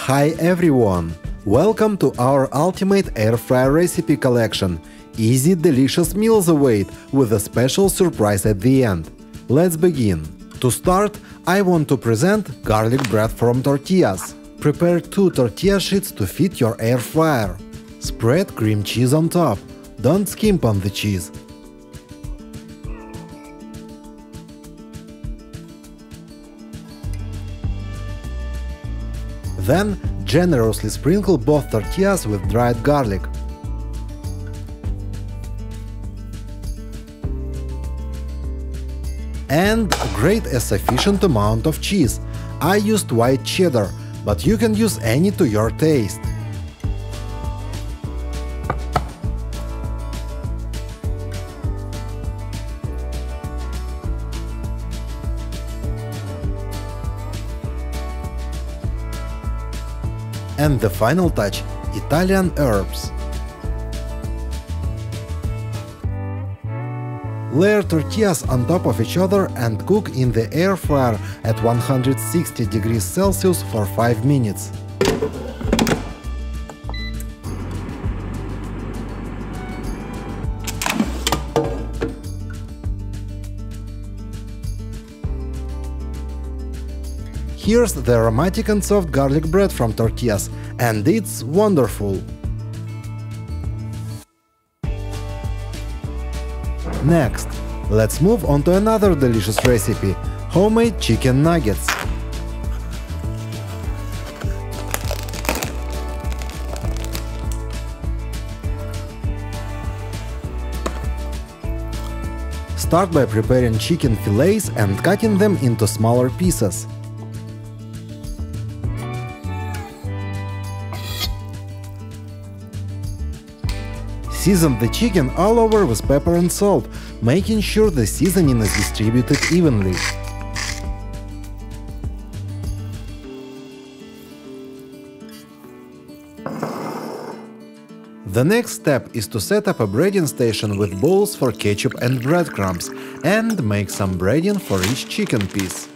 Hi everyone! Welcome to our ultimate air fryer recipe collection. Easy, delicious meals await with a special surprise at the end. Let's begin. To start, I want to present garlic bread from tortillas. Prepare 2 tortilla sheets to fit your air fryer. Spread cream cheese on top. Don't skimp on the cheese. Then, generously sprinkle both tortillas with dried garlic. And grate a sufficient amount of cheese. I used white cheddar, but you can use any to your taste. And the final touch – Italian herbs. Layer tortillas on top of each other and cook in the air fryer at 160 degrees Celsius for 5 minutes. Here's the aromatic and soft garlic bread from tortillas, and it's wonderful! Next, let's move on to another delicious recipe – homemade chicken nuggets. Start by preparing chicken fillets and cutting them into smaller pieces. Season the chicken all over with pepper and salt, making sure the seasoning is distributed evenly. The next step is to set up a breading station with bowls for ketchup and breadcrumbs, and make some breading for each chicken piece.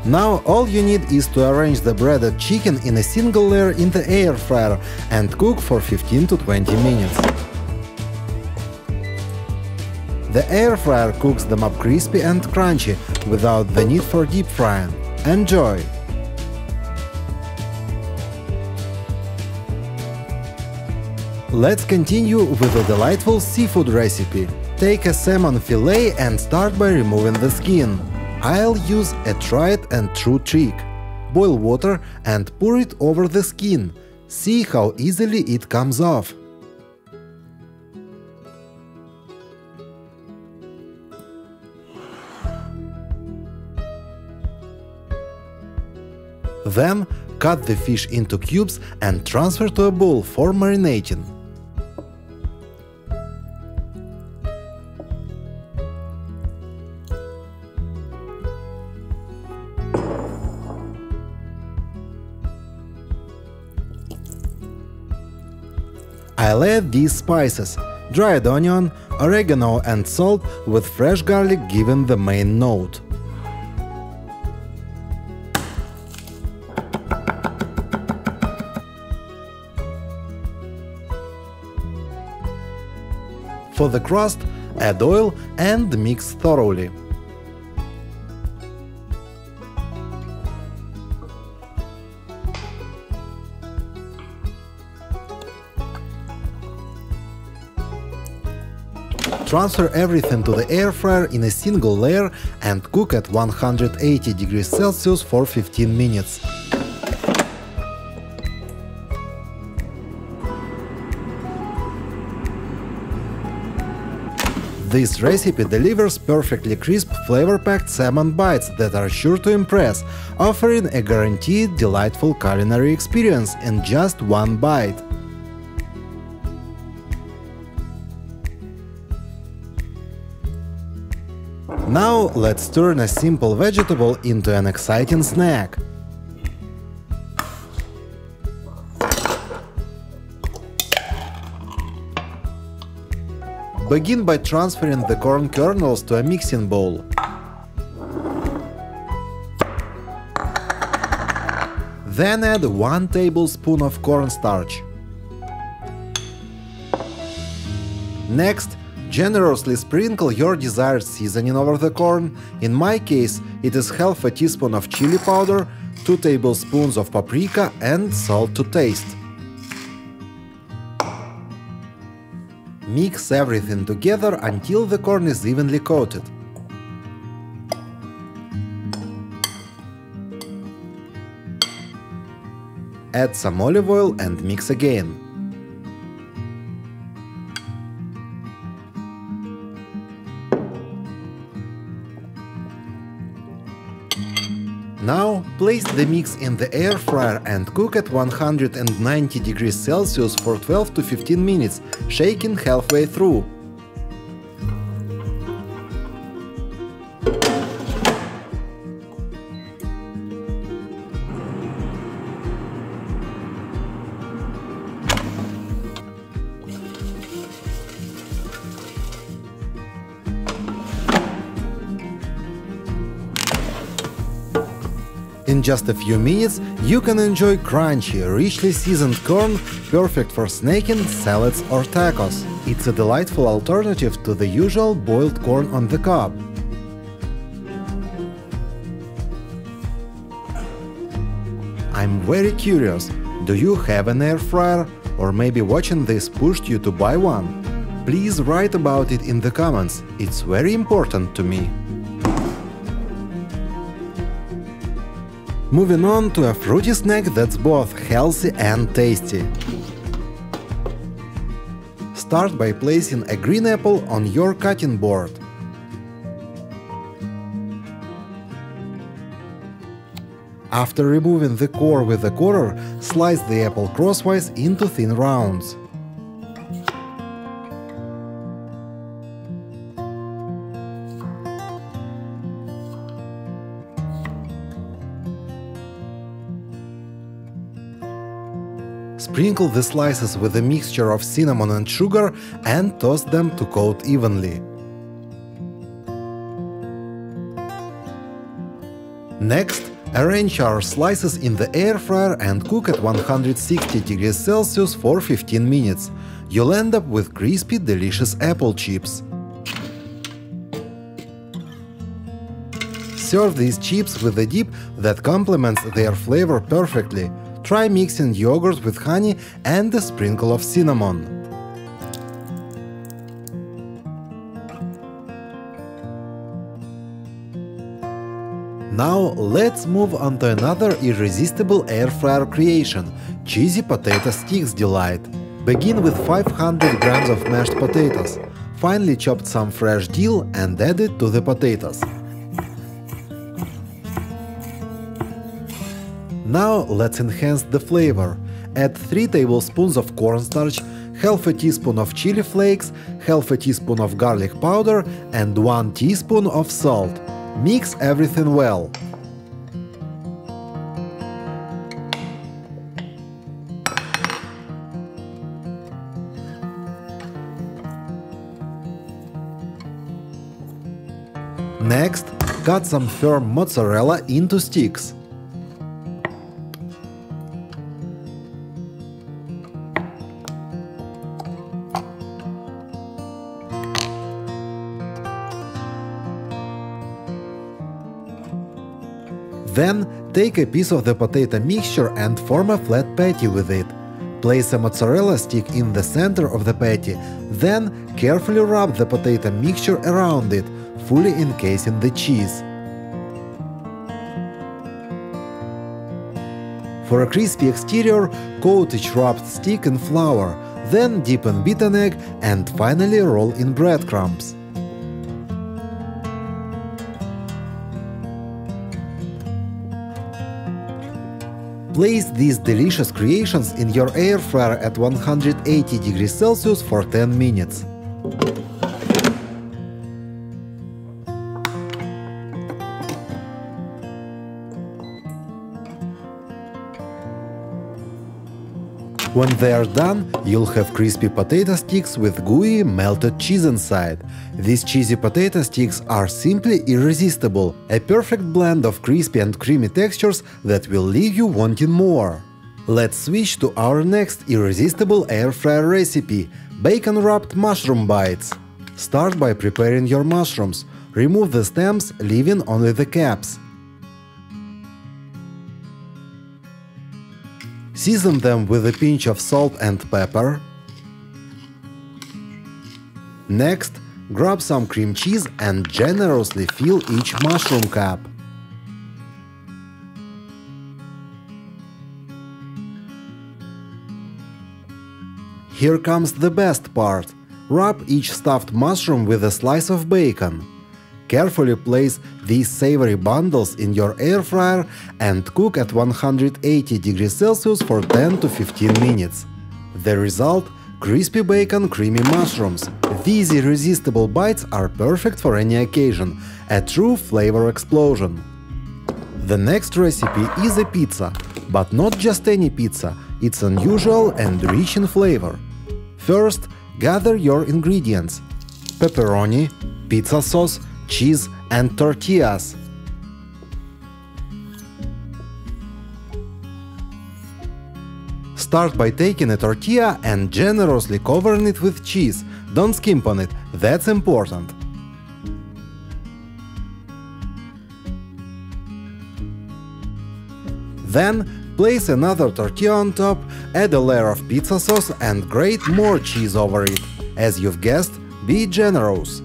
Now all you need is to arrange the breaded chicken in a single layer in the air fryer and cook for 15 to 20 minutes. The air fryer cooks them up crispy and crunchy without the need for deep frying. Enjoy! Let's continue with a delightful seafood recipe. Take a salmon fillet and start by removing the skin. I'll use a tried and true trick. Boil water and pour it over the skin. See how easily it comes off. Then, cut the fish into cubes and transfer to a bowl for marinating. I'll add these spices – dried onion, oregano and salt, with fresh garlic giving the main note. For the crust, add oil and mix thoroughly. Transfer everything to the air fryer in a single layer and cook at 180 degrees Celsius for 15 minutes. This recipe delivers perfectly crisp, flavor-packed salmon bites that are sure to impress, offering a guaranteed delightful culinary experience in just one bite. Now let's turn a simple vegetable into an exciting snack. Begin by transferring the corn kernels to a mixing bowl. Then add 1 tablespoon of cornstarch. Next, generously sprinkle your desired seasoning over the corn. In my case, it is half a teaspoon of chili powder, 2 tablespoons of paprika and salt to taste. Mix everything together until the corn is evenly coated. Add some olive oil and mix again. Now, place the mix in the air fryer and cook at 190 degrees Celsius for 12 to 15 minutes, shaking halfway through. In just a few minutes, you can enjoy crunchy, richly seasoned corn, perfect for snacking, salads or tacos. It's a delightful alternative to the usual boiled corn on the cob. I'm very curious, do you have an air fryer? Or maybe watching this pushed you to buy one? Please write about it in the comments, it's very important to me. Moving on to a fruity snack that's both healthy and tasty. Start by placing a green apple on your cutting board. After removing the core with a quarter, slice the apple crosswise into thin rounds. Sprinkle the slices with a mixture of cinnamon and sugar and toss them to coat evenly. Next, arrange our slices in the air fryer and cook at 160 degrees Celsius for 15 minutes. You'll end up with crispy, delicious apple chips. Serve these chips with a dip that complements their flavor perfectly. Try mixing yogurt with honey and a sprinkle of cinnamon. Now let's move on to another irresistible air fryer creation – cheesy potato sticks delight. Begin with 500 grams of mashed potatoes. Finely chop some fresh dill and add it to the potatoes. Now let's enhance the flavor. Add 3 tablespoons of cornstarch, half a teaspoon of chili flakes, half a teaspoon of garlic powder and 1 teaspoon of salt. Mix everything well. Next, cut some firm mozzarella into sticks. Then, take a piece of the potato mixture and form a flat patty with it. Place a mozzarella stick in the center of the patty, then carefully rub the potato mixture around it, fully encasing the cheese. For a crispy exterior, coat each rubbed stick in flour, then dip in beaten egg and finally roll in breadcrumbs. Place these delicious creations in your air fryer at 180 degrees Celsius for 10 minutes. When they are done, you'll have crispy potato sticks with gooey, melted cheese inside. These cheesy potato sticks are simply irresistible, a perfect blend of crispy and creamy textures that will leave you wanting more. Let's switch to our next irresistible air fryer recipe – bacon-wrapped mushroom bites. Start by preparing your mushrooms. Remove the stems, leaving only the caps. Season them with a pinch of salt and pepper. Next, grab some cream cheese and generously fill each mushroom cap. Here comes the best part. Wrap each stuffed mushroom with a slice of bacon. Carefully place these savory bundles in your air fryer and cook at 180 degrees Celsius for 10 to 15 minutes. The result: crispy bacon, creamy mushrooms. These irresistible bites are perfect for any occasion, a true flavor explosion. The next recipe is a pizza, but not just any pizza, it's unusual and rich in flavor. First, gather your ingredients: pepperoni, pizza sauce, cheese and tortillas. Start by taking a tortilla and generously covering it with cheese. Don't skimp on it, that's important. Then, place another tortilla on top, add a layer of pizza sauce and grate more cheese over it. As you've guessed, be generous.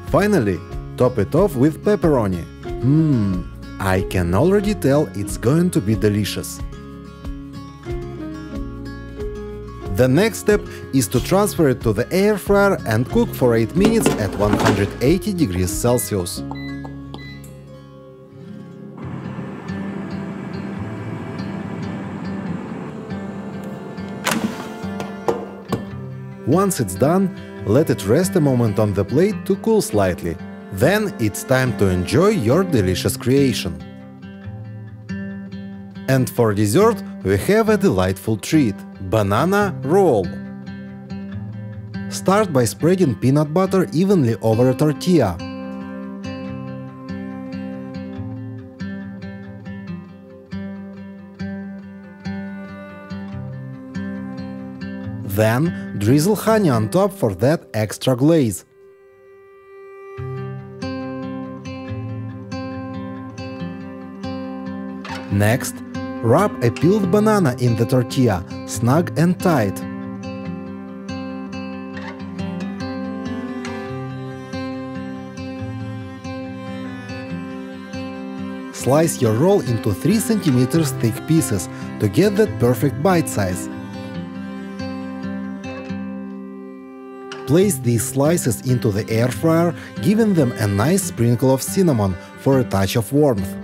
Finally, top it off with pepperoni. I can already tell it's going to be delicious. The next step is to transfer it to the air fryer and cook for 8 minutes at 180 degrees Celsius. Once it's done, let it rest a moment on the plate to cool slightly. Then it's time to enjoy your delicious creation. And for dessert, we have a delightful treat – banana roll. Start by spreading peanut butter evenly over a tortilla. Then, drizzle honey on top for that extra glaze. Next, wrap a peeled banana in the tortilla, snug and tight. Slice your roll into 3 cm thick pieces to get that perfect bite size. Place these slices into the air fryer, giving them a nice sprinkle of cinnamon for a touch of warmth.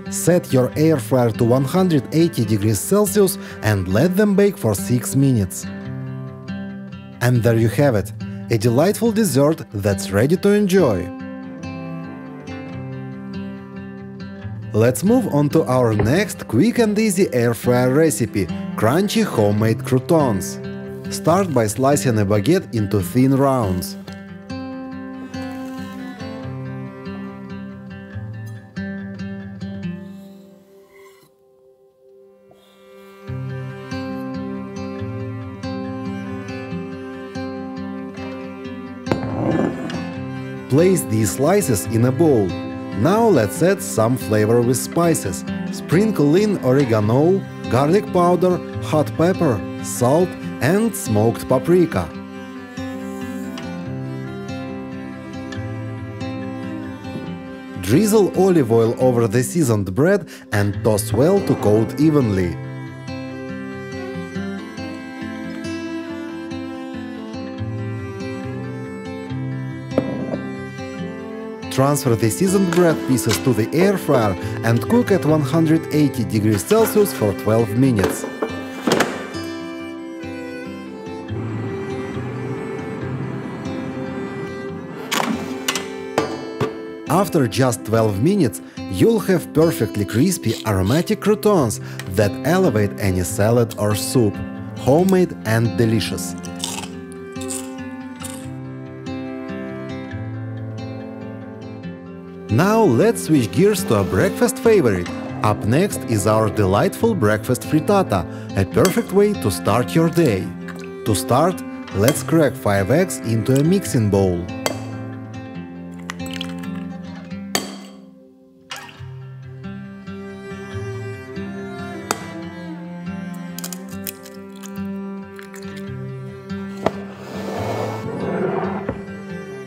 Set your air fryer to 180 degrees Celsius and let them bake for 6 minutes. And there you have it, a delightful dessert that's ready to enjoy. Let's move on to our next quick and easy air fryer recipe – crunchy homemade croutons. Start by slicing a baguette into thin rounds. Place these slices in a bowl. Now let's add some flavor with spices. Sprinkle in oregano, garlic powder, hot pepper, salt, and smoked paprika. Drizzle olive oil over the seasoned bread and toss well to coat evenly. Transfer the seasoned bread pieces to the air fryer and cook at 180 degrees Celsius for 12 minutes. After just 12 minutes, you'll have perfectly crispy aromatic croutons that elevate any salad or soup. Homemade and delicious. Now let's switch gears to a breakfast favorite. Up next is our delightful breakfast frittata, a perfect way to start your day. To start, let's crack 5 eggs into a mixing bowl.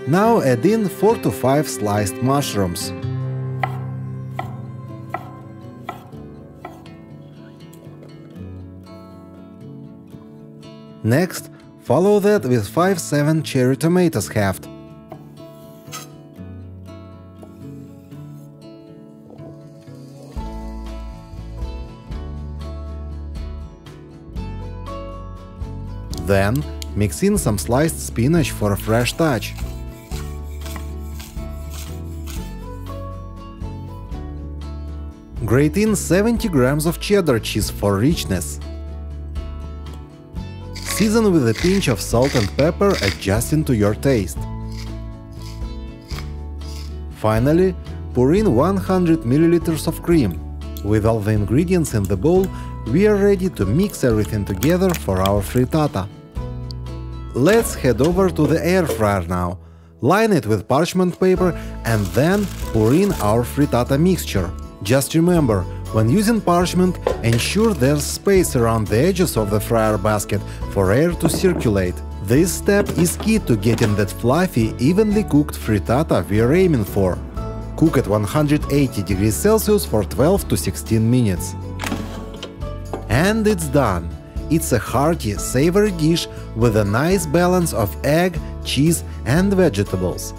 Now add in 4 to 5 sliced mushrooms. Next, follow that with 5-7 cherry tomatoes halved. Then, mix in some sliced spinach for a fresh touch. Grate in 70 grams of cheddar cheese for richness. Season with a pinch of salt and pepper, adjusting to your taste. Finally, pour in 100 ml of cream. With all the ingredients in the bowl, we are ready to mix everything together for our frittata. Let's head over to the air fryer now. Line it with parchment paper and then pour in our frittata mixture. Just remember, when using parchment, ensure there's space around the edges of the fryer basket for air to circulate. This step is key to getting that fluffy, evenly cooked frittata we're aiming for. Cook at 180 degrees Celsius for 12 to 16 minutes. And it's done! It's a hearty, savory dish with a nice balance of egg, cheese and vegetables.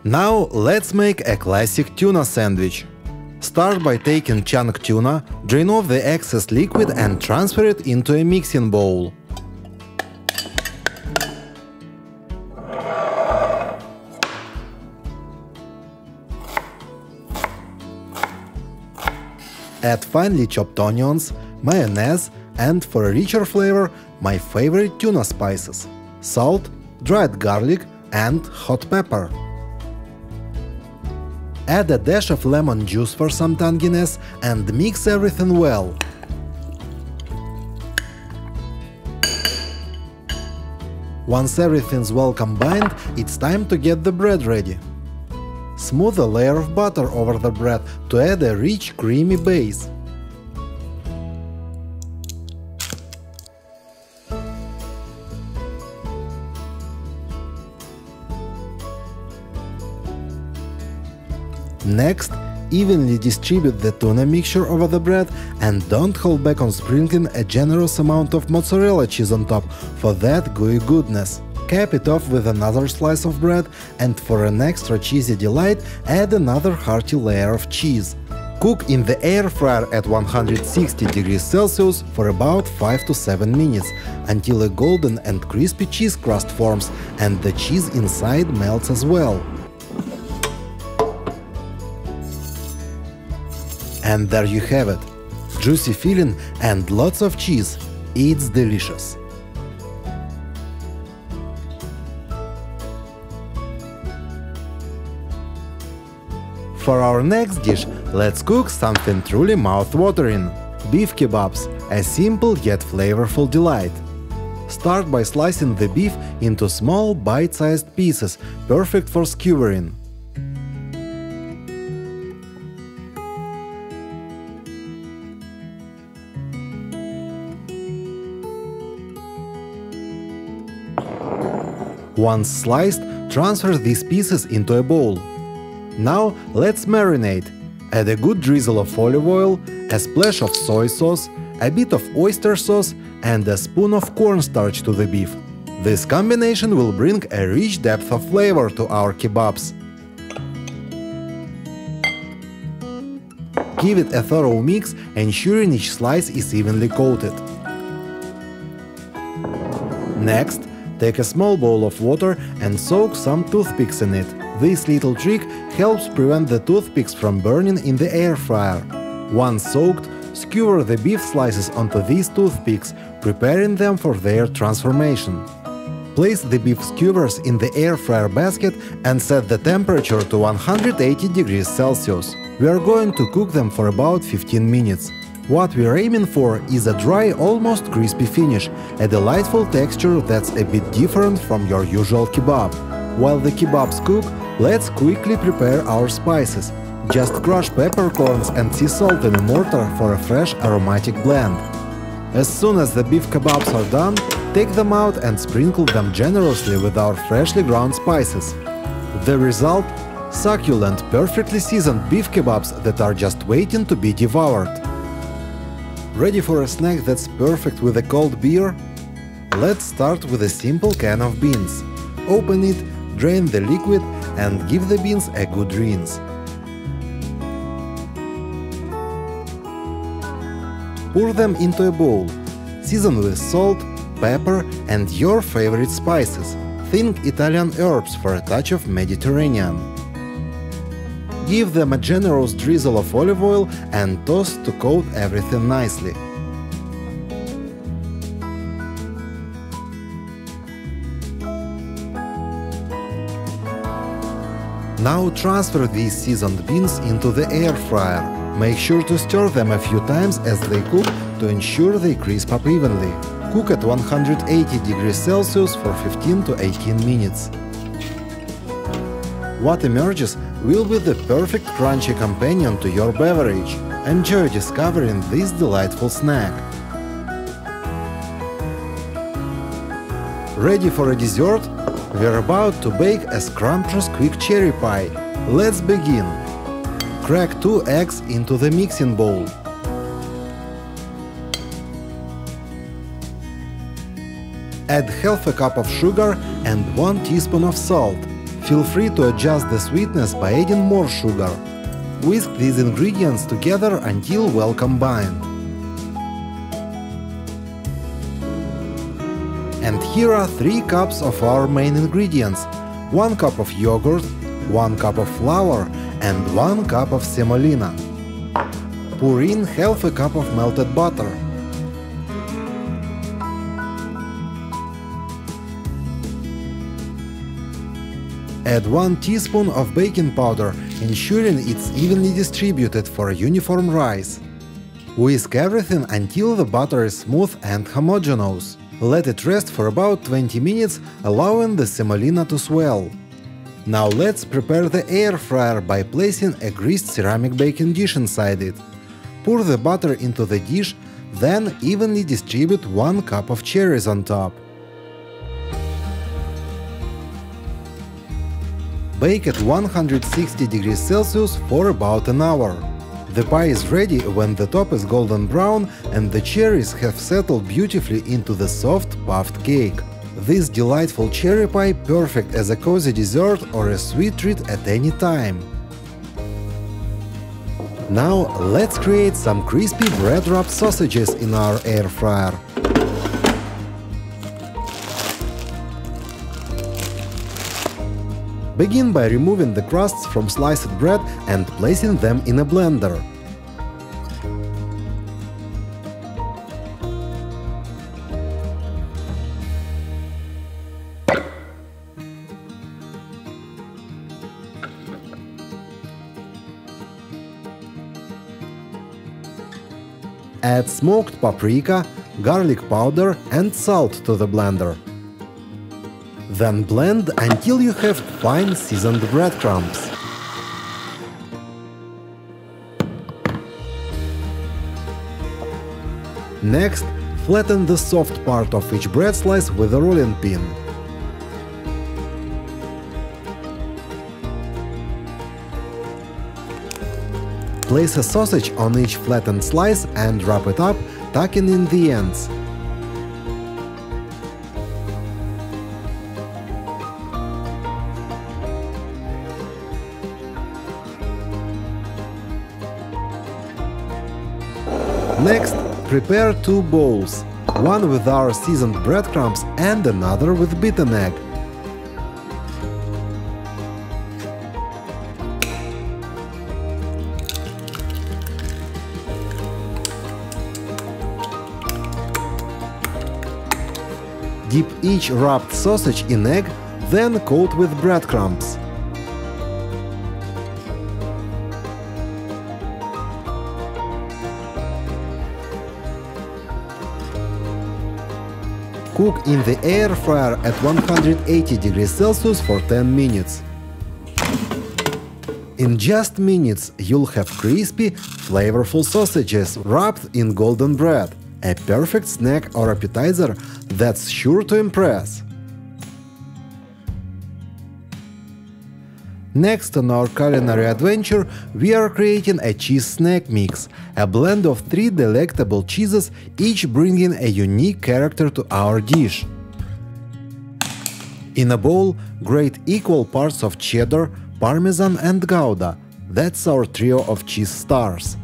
Now let's make a classic tuna sandwich. Start by taking chunk tuna, drain off the excess liquid and transfer it into a mixing bowl. Add finely chopped onions, mayonnaise and, for a richer flavor, my favorite tuna spices: salt, dried garlic and hot pepper. Add a dash of lemon juice for some tanginess and mix everything well. Once everything's well combined, it's time to get the bread ready. Smooth a layer of butter over the bread to add a rich, creamy base. Next, evenly distribute the tuna mixture over the bread and don't hold back on sprinkling a generous amount of mozzarella cheese on top for that gooey goodness. Cap it off with another slice of bread and, for an extra cheesy delight, add another hearty layer of cheese. Cook in the air fryer at 160 degrees Celsius for about 5 to 7 minutes until a golden and crispy cheese crust forms and the cheese inside melts as well. And there you have it. Juicy filling and lots of cheese. It's delicious. For our next dish, let's cook something truly mouth-watering. Beef kebabs, a simple yet flavorful delight. Start by slicing the beef into small bite-sized pieces, perfect for skewering. Once sliced, transfer these pieces into a bowl. Now let's marinate. Add a good drizzle of olive oil, a splash of soy sauce, a bit of oyster sauce and a spoon of cornstarch to the beef. This combination will bring a rich depth of flavor to our kebabs. Give it a thorough mix, ensuring each slice is evenly coated. Next, Take a small bowl of water and soak some toothpicks in it. This little trick helps prevent the toothpicks from burning in the air fryer. Once soaked, skewer the beef slices onto these toothpicks, preparing them for their transformation. Place the beef skewers in the air fryer basket and set the temperature to 180 degrees Celsius. We are going to cook them for about 15 minutes. What we're aiming for is a dry, almost crispy finish, a delightful texture that's a bit different from your usual kebab. While the kebabs cook, let's quickly prepare our spices. Just crush peppercorns and sea salt in a mortar for a fresh aromatic blend. As soon as the beef kebabs are done, take them out and sprinkle them generously with our freshly ground spices. The result? Succulent, perfectly seasoned beef kebabs that are just waiting to be devoured. Ready for a snack that's perfect with a cold beer? Let's start with a simple can of beans. Open it, drain the liquid and give the beans a good rinse. Pour them into a bowl. Season with salt, pepper and your favorite spices. Think Italian herbs for a touch of Mediterranean. Give them a generous drizzle of olive oil and toss to coat everything nicely. Now transfer these seasoned beans into the air fryer. Make sure to stir them a few times as they cook to ensure they crisp up evenly. Cook at 180 degrees Celsius for 15 to 18 minutes. What emerges will be the perfect crunchy companion to your beverage. Enjoy discovering this delightful snack. Ready for a dessert? We're about to bake a scrumptious quick cherry pie. Let's begin. Crack 2 eggs into the mixing bowl. Add half a cup of sugar and 1 teaspoon of salt. Feel free to adjust the sweetness by adding more sugar. Whisk these ingredients together until well combined. And here are 3 cups of our main ingredients: 1 cup of yogurt, 1 cup of flour and 1 cup of semolina. Pour in half a cup of melted butter. Add 1 teaspoon of baking powder, ensuring it's evenly distributed for a uniform rise. Whisk everything until the butter is smooth and homogeneous. Let it rest for about 20 minutes, allowing the semolina to swell. Now let's prepare the air fryer by placing a greased ceramic baking dish inside it. Pour the butter into the dish, then evenly distribute 1 cup of cherries on top. Bake at 160 degrees Celsius for about an hour. The pie is ready when the top is golden brown and the cherries have settled beautifully into the soft, puffed cake. This delightful cherry pie perfect as a cozy dessert or a sweet treat at any time. Now let's create some crispy bread-wrapped sausages in our air fryer. Begin by removing the crusts from sliced bread and placing them in a blender. Add smoked paprika, garlic powder and salt to the blender. Then blend until you have fine seasoned breadcrumbs. Next, flatten the soft part of each bread slice with a rolling pin. Place a sausage on each flattened slice and wrap it up, tucking in the ends. Next, prepare 2 bowls. one with our seasoned breadcrumbs and another with beaten egg. Dip each wrapped sausage in egg, then coat with breadcrumbs. Cook in the air fryer at 180 degrees Celsius for 10 minutes. In just minutes you'll have crispy, flavorful sausages wrapped in golden bread. A perfect snack or appetizer that's sure to impress. Next on our culinary adventure, we are creating a cheese snack mix, a blend of 3 delectable cheeses, each bringing a unique character to our dish. In a bowl, grate equal parts of cheddar, parmesan and Gouda. That's our trio of cheese stars.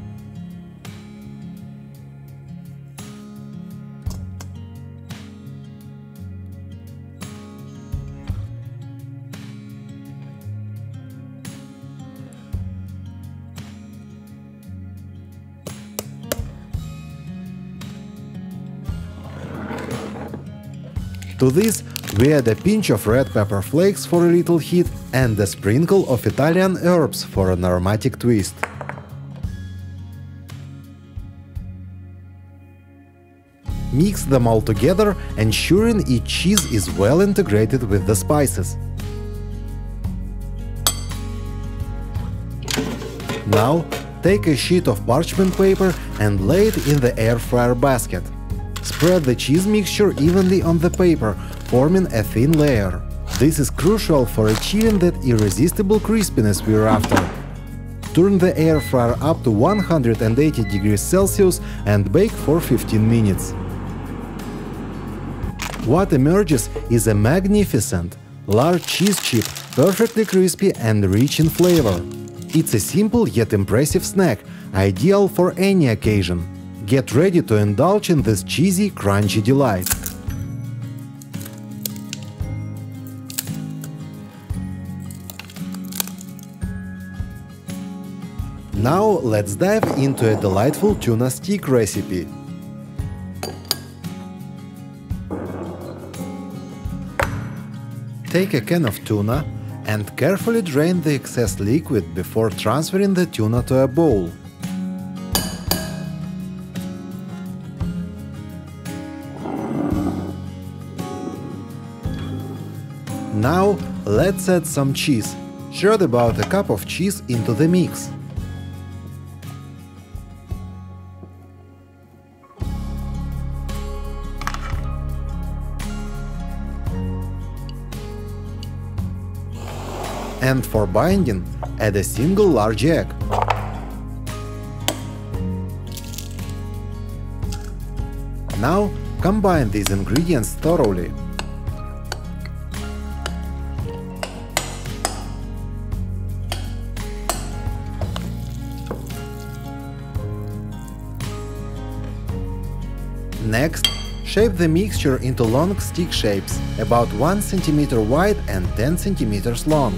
To this, we add a pinch of red pepper flakes for a little heat and a sprinkle of Italian herbs for an aromatic twist. Mix them all together, ensuring each cheese is well integrated with the spices. Now, take a sheet of parchment paper and lay it in the air fryer basket. Spread the cheese mixture evenly on the paper, forming a thin layer. This is crucial for achieving that irresistible crispiness we're after. Turn the air fryer up to 180 degrees Celsius and bake for 15 minutes. What emerges is a magnificent, large cheese chip, perfectly crispy and rich in flavor. It's a simple yet impressive snack, ideal for any occasion. Get ready to indulge in this cheesy, crunchy delight. Now let's dive into a delightful tuna stick recipe. Take a can of tuna and carefully drain the excess liquid before transferring the tuna to a bowl. Now let's add some cheese. Shred about a cup of cheese into the mix. And for binding, add a single large egg. Now combine these ingredients thoroughly. Next, shape the mixture into long stick shapes, about 1 cm wide and 10 cm long.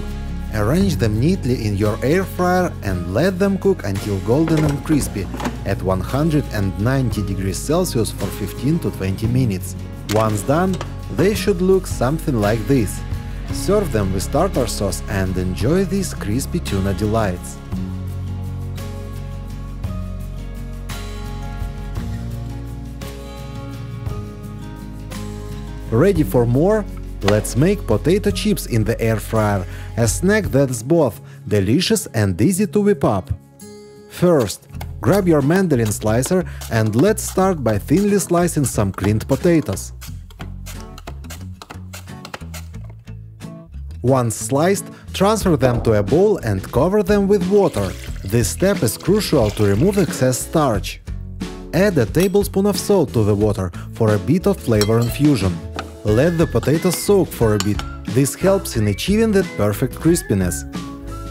Arrange them neatly in your air fryer and let them cook until golden and crispy at 190 degrees Celsius for 15 to 20 minutes. Once done, they should look something like this. Serve them with tartar sauce and enjoy these crispy tuna delights. Ready for more? Let's make potato chips in the air fryer, a snack that's both delicious and easy to whip up. First, grab your mandolin slicer and let's start by thinly slicing some cleaned potatoes. Once sliced, transfer them to a bowl and cover them with water. This step is crucial to remove excess starch. Add a tablespoon of salt to the water for a bit of flavor infusion. Let the potatoes soak for a bit. This helps in achieving that perfect crispiness.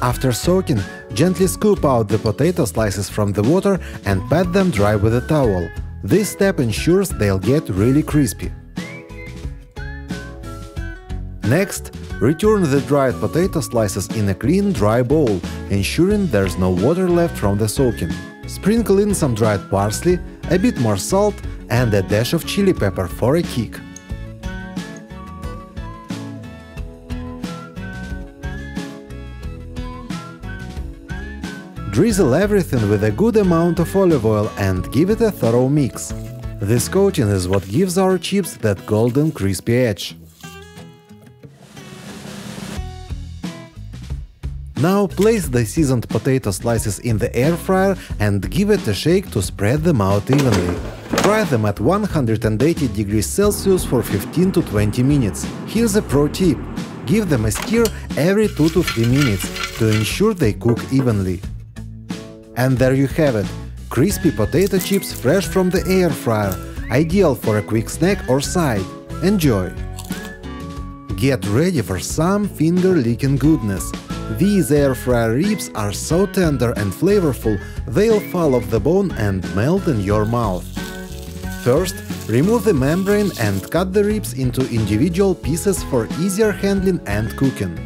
After soaking, gently scoop out the potato slices from the water and pat them dry with a towel. This step ensures they'll get really crispy. Next, return the dried potato slices in a clean, dry bowl, ensuring there's no water left from the soaking. Sprinkle in some dried parsley, a bit more salt, and a dash of chili pepper for a kick. Drizzle everything with a good amount of olive oil and give it a thorough mix. This coating is what gives our chips that golden crispy edge. Now place the seasoned potato slices in the air fryer and give it a shake to spread them out evenly. Fry them at 180 degrees Celsius for 15 to 20 minutes. Here's a pro tip: give them a stir every 2 to 3 minutes to ensure they cook evenly. And there you have it, crispy potato chips fresh from the air fryer, ideal for a quick snack or side. Enjoy! Get ready for some finger-licking goodness. These air fryer ribs are so tender and flavorful, they'll fall off the bone and melt in your mouth. First, remove the membrane and cut the ribs into individual pieces for easier handling and cooking.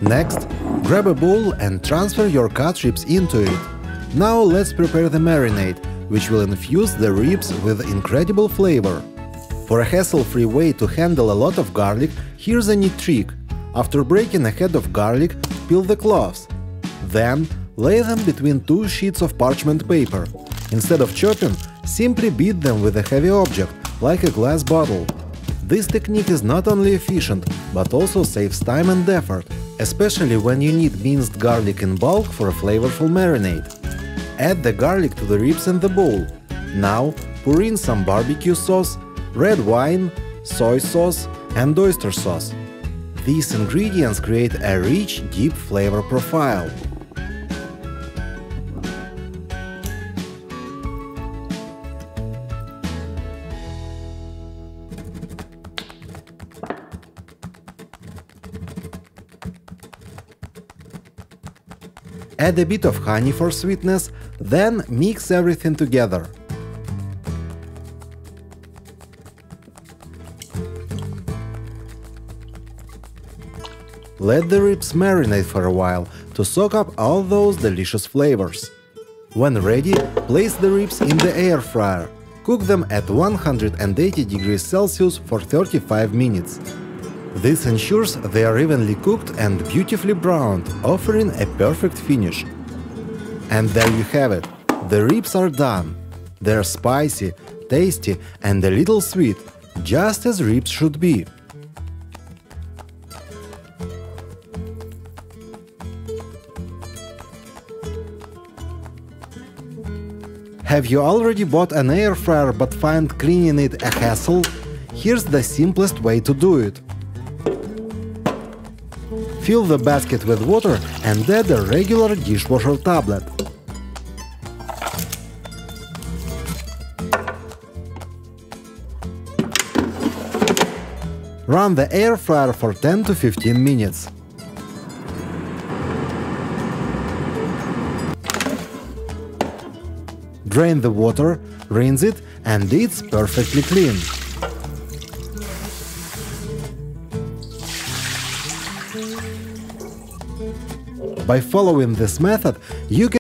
Next, grab a bowl and transfer your cut ribs into it. Now let's prepare the marinade, which will infuse the ribs with incredible flavor. For a hassle-free way to handle a lot of garlic, here's a neat trick. After breaking a head of garlic, peel the cloves. Then, lay them between 2 sheets of parchment paper. Instead of chopping, simply beat them with a heavy object, like a glass bottle. This technique is not only efficient, but also saves time and effort, especially when you need minced garlic in bulk for a flavorful marinade. Add the garlic to the ribs in the bowl. Now, pour in some barbecue sauce, red wine, soy sauce, and oyster sauce. These ingredients create a rich, deep flavor profile. Add a bit of honey for sweetness, then mix everything together. Let the ribs marinate for a while to soak up all those delicious flavors. When ready, place the ribs in the air fryer. Cook them at 180 degrees Celsius for 35 minutes. This ensures they are evenly cooked and beautifully browned, offering a perfect finish. And there you have it. The ribs are done. They're spicy, tasty, and a little sweet, just as ribs should be. Have you already bought an air fryer but find cleaning it a hassle? Here's the simplest way to do it. Fill the basket with water and add a regular dishwasher tablet. Run the air fryer for 10 to 15 minutes. Drain the water, rinse it, and it's perfectly clean. By following this method, you can